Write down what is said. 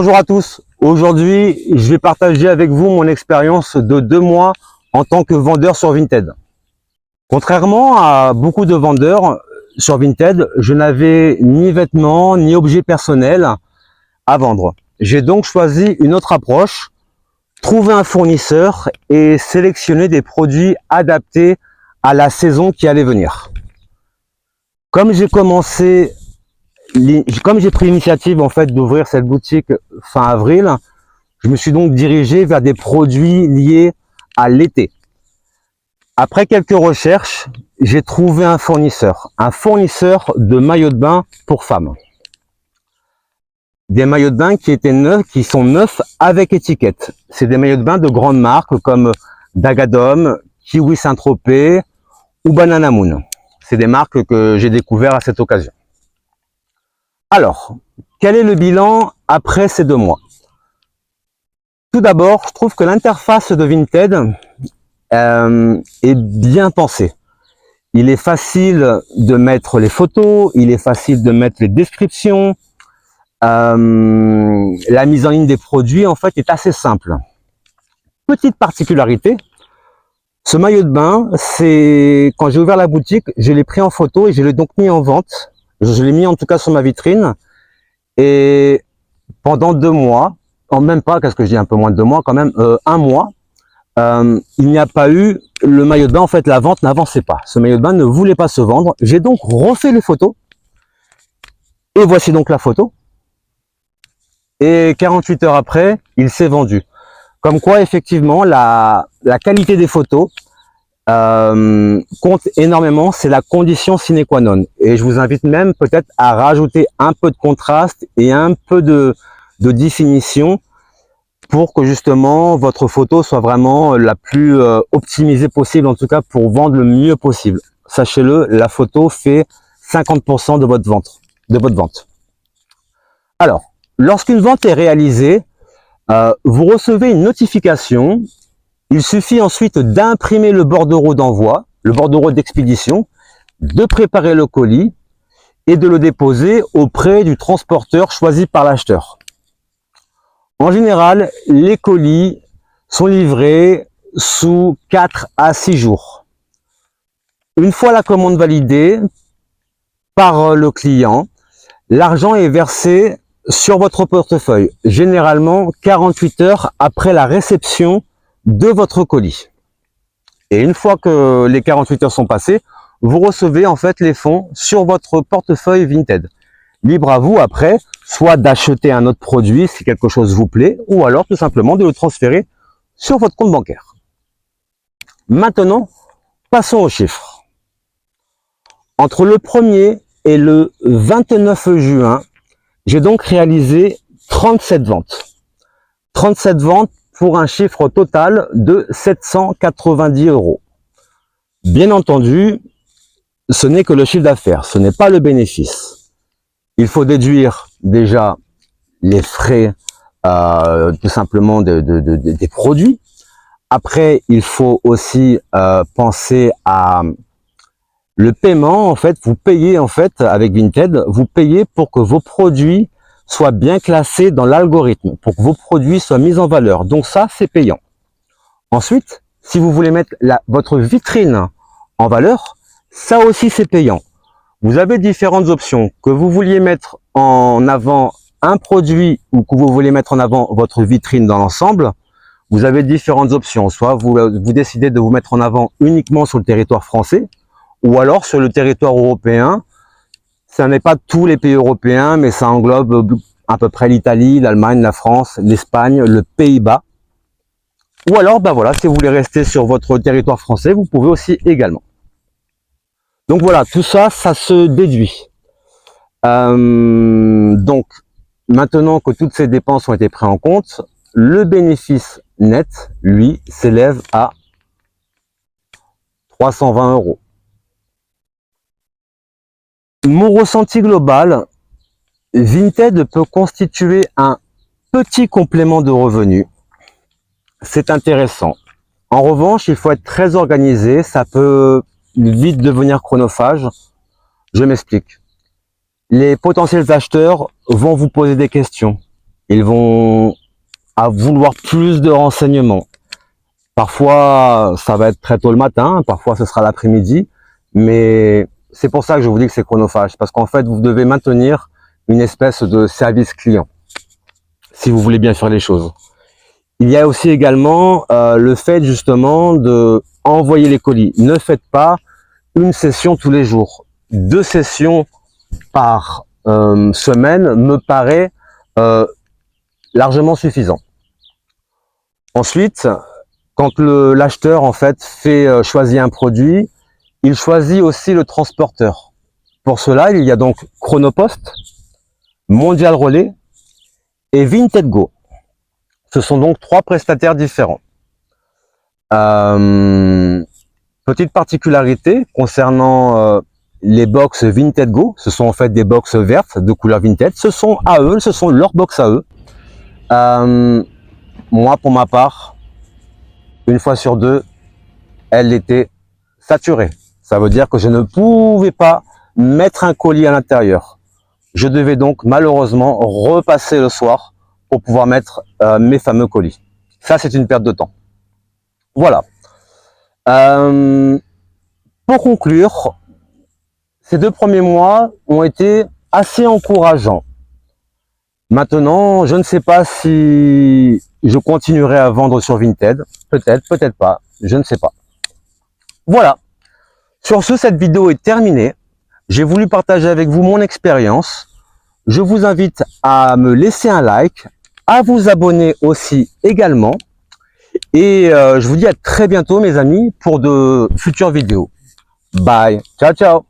Bonjour à tous, aujourd'hui je vais partager avec vous mon expérience de 2 mois en tant que vendeur sur Vinted. Contrairement à beaucoup de vendeurs sur Vinted, je n'avais ni vêtements ni objets personnels à vendre. J'ai donc choisi une autre approche, trouver un fournisseur et sélectionner des produits adaptés à la saison qui allait venir. Comme j'ai pris l'initiative en fait d'ouvrir cette boutique fin avril, je me suis donc dirigé vers des produits liés à l'été. Après quelques recherches, j'ai trouvé un fournisseur de maillots de bain pour femmes. Des maillots de bain qui sont neufs avec étiquette. C'est des maillots de bain de grandes marques comme Dagadom, Kiwi Saint-Tropez ou Banana Moon. C'est des marques que j'ai découvertes à cette occasion. Alors, quel est le bilan après ces 2 mois? Tout d'abord, je trouve que l'interface de Vinted est bien pensée. Il est facile de mettre les photos, il est facile de mettre les descriptions. La mise en ligne des produits, en fait, est assez simple. Petite particularité, ce maillot de bain, c'est quand j'ai ouvert la boutique, je l'ai pris en photo et je l'ai donc mis en vente. Je l'ai mis en tout cas sur ma vitrine. Et pendant 2 mois, même pas, qu'est-ce que je dis, un peu moins de 2 mois quand même, 1 mois, il n'y a pas eu le maillot de bain. En fait, la vente n'avançait pas. Ce maillot de bain ne voulait pas se vendre. J'ai donc refait les photos. Et voici donc la photo. Et 48 heures après, il s'est vendu. Comme quoi, effectivement, la qualité des photos compte énormément. C'est la condition sine qua non. Et je vous invite même peut-être à rajouter un peu de contraste et un peu de définition pour que justement votre photo soit vraiment la plus optimisée possible, en tout cas pour vendre le mieux possible. Sachez-le, la photo fait 50% de votre vente. Alors, lorsqu'une vente est réalisée, vous recevez une notification. Il suffit ensuite d'imprimer le bordereau d'envoi, le bordereau d'expédition, de préparer le colis et de le déposer auprès du transporteur choisi par l'acheteur. En général, les colis sont livrés sous 4 à 6 jours. Une fois la commande validée par le client, l'argent est versé sur votre portefeuille, généralement 48 heures après la réception de votre colis. Et une fois que les 48 heures sont passées, vous recevez en fait les fonds sur votre portefeuille Vinted. Libre à vous après, soit d'acheter un autre produit si quelque chose vous plaît, ou alors tout simplement de le transférer sur votre compte bancaire. Maintenant, passons aux chiffres. Entre le 1er et le 29 juin, j'ai donc réalisé 37 ventes. 37 ventes pour un chiffre total de 790 €. Bien entendu, ce n'est que le chiffre d'affaires, ce n'est pas le bénéfice. Il faut déduire déjà les frais tout simplement des produits. Après, il faut aussi penser à le paiement. En fait, vous payez en fait avec Vinted, vous payez pour que vos produits soient bien classés dans l'algorithme, pour que vos produits soient mis en valeur. Donc ça, c'est payant. Ensuite, si vous voulez mettre votre vitrine en valeur, ça aussi c'est payant. Vous avez différentes options. Que vous vouliez mettre en avant un produit ou que vous voulez mettre en avant votre vitrine dans l'ensemble, vous avez différentes options. Soit vous décidez de vous mettre en avant uniquement sur le territoire français, ou alors sur le territoire européen. Ça n'est pas tous les pays européens, mais ça englobe à peu près l'Italie, l'Allemagne, la France, l'Espagne, le Pays-Bas. Ou alors, ben voilà, si vous voulez rester sur votre territoire français, vous pouvez aussi également. Donc voilà, tout ça, ça se déduit. Donc, maintenant que toutes ces dépenses ont été prises en compte, le bénéfice net, lui, s'élève à 320 €. Mon ressenti global, Vinted peut constituer un petit complément de revenus. C'est intéressant. En revanche, il faut être très organisé, ça peut vite devenir chronophage. Je m'explique. Les potentiels acheteurs vont vous poser des questions. Ils vont vouloir plus de renseignements. Parfois, ça va être très tôt le matin, parfois ce sera l'après-midi, mais c'est pour ça que je vous dis que c'est chronophage, parce qu'en fait, vous devez maintenir une espèce de service client, si vous voulez bien faire les choses. Il y a aussi également le fait justement de envoyer les colis. Ne faites pas une session tous les jours. 2 sessions par semaine me paraît largement suffisant. Ensuite, quand l'acheteur en fait choisit un produit, il choisit aussi le transporteur. Pour cela, il y a donc Chronopost, Mondial Relais et Vinted Go. Ce sont donc 3 prestataires différents. Petite particularité concernant les box Vinted Go, ce sont en fait des box vertes de couleur Vinted. Ce sont leurs box à eux. Moi, pour ma part, une fois sur 2, elle était saturée. Ça veut dire que je ne pouvais pas mettre un colis à l'intérieur. Je devais donc malheureusement repasser le soir pour pouvoir mettre mes fameux colis. Ça, c'est une perte de temps. Voilà. Pour conclure, ces 2 premiers mois ont été assez encourageants. Maintenant, je ne sais pas si je continuerai à vendre sur Vinted. Peut-être, peut-être pas. Je ne sais pas. Voilà. Sur ce, cette vidéo est terminée. J'ai voulu partager avec vous mon expérience. Je vous invite à me laisser un like, à vous abonner aussi également. Et je vous dis à très bientôt mes amis pour de futures vidéos. Bye. Ciao, ciao.